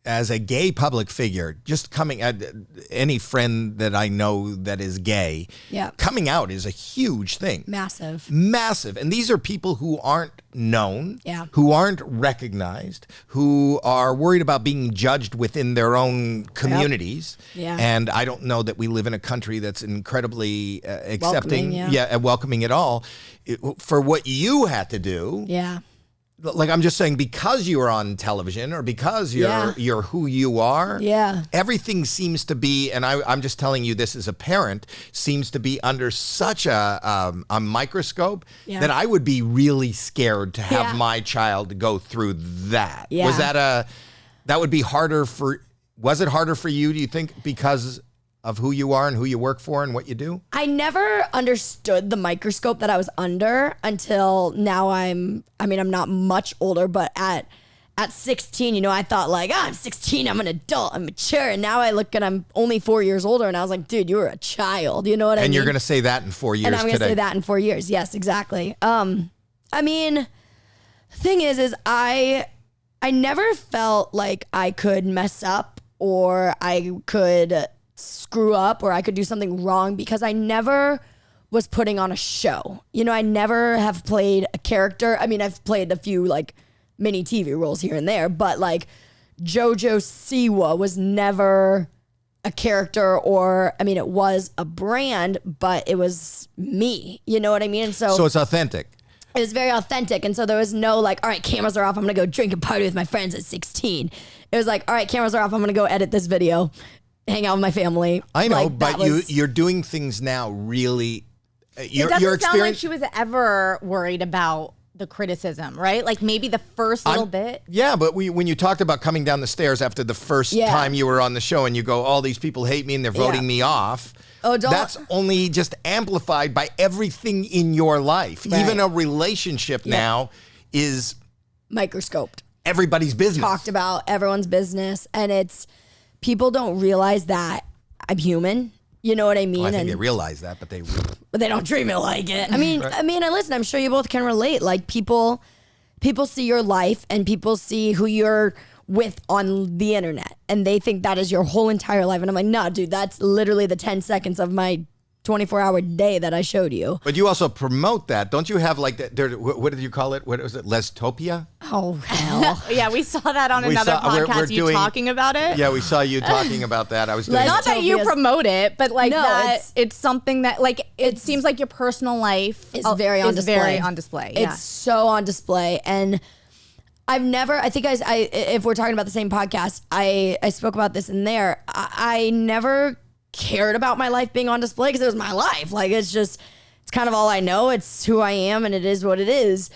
as a gay public figure, just coming at any friend that I know that is gay, coming out is a huge thing. Massive. And these are people who aren't known, who aren't recognized, who are worried about being judged within their own communities. And I don't know that we live in a country that's incredibly accepting, welcoming at all. For what you had to do. Like I'm just saying, because you are on television or because you're who you are, everything seems to be, and I'm just telling you this as a parent, seems to be under such a microscope that I would be really scared to have my child go through that. Was that would be harder was it harder for you, do you think, because of who you are and who you work for and what you do? I never understood the microscope that I was under until now. I'm not much older, but at 16, I thought like, I'm 16, I'm an adult, I'm mature. And now I look and I'm only 4 years older and I was like, dude, you were a child. You know what I mean? And you're going to say that in 4 years And I'm going to say that in 4 years. Yes, exactly. The thing is I never felt like I could mess up or I could screw up or I could do something wrong because I never was putting on a show. I never have played a character. I've played a few like mini TV roles here and there, but like JoJo Siwa was never a character or, it was a brand, but it was me. You know what I mean? And so it's authentic. It was very authentic. And so there was no like, all right, cameras are off, I'm going to go drink and party with my friends at 16. It was like, all right, cameras are off, I'm going to go edit this video, hang out with my family. I know, but you're doing things now really. It doesn't sound like she was ever worried about the criticism, right? Like maybe the first little bit. Yeah, but when you talked about coming down the stairs after the first time you were on the show and you go, all these people hate me and they're voting me off. Oh, that's only just amplified by everything in your life. Right. Even a relationship now is microscoped. Everybody's business. Talked about everyone's business. And it's, people don't realize that I'm human. You know what I mean? Well, I think they realize that, but they don't treat me like it. And listen, I'm sure you both can relate. Like people see your life and people see who you're with on the internet and they think that is your whole entire life. And I'm like, no, dude, that's literally the 10 seconds of my 24-hour day that I showed you. But you also promote that. Don't you have like that? What did you call it? What was it? Lestopia? Oh, hell. Yeah, we saw that on another podcast. We're talking about it. Yeah, we saw you talking about that. I was doing not that you promote it, but like it's something that like it seems like your personal life is very on display. It's so on display. And I've never, I think if we're talking about the same podcast, I spoke about this in there. I never cared about my life being on display because it was my life. Like it's kind of all I know. It's who I am and it is what it is.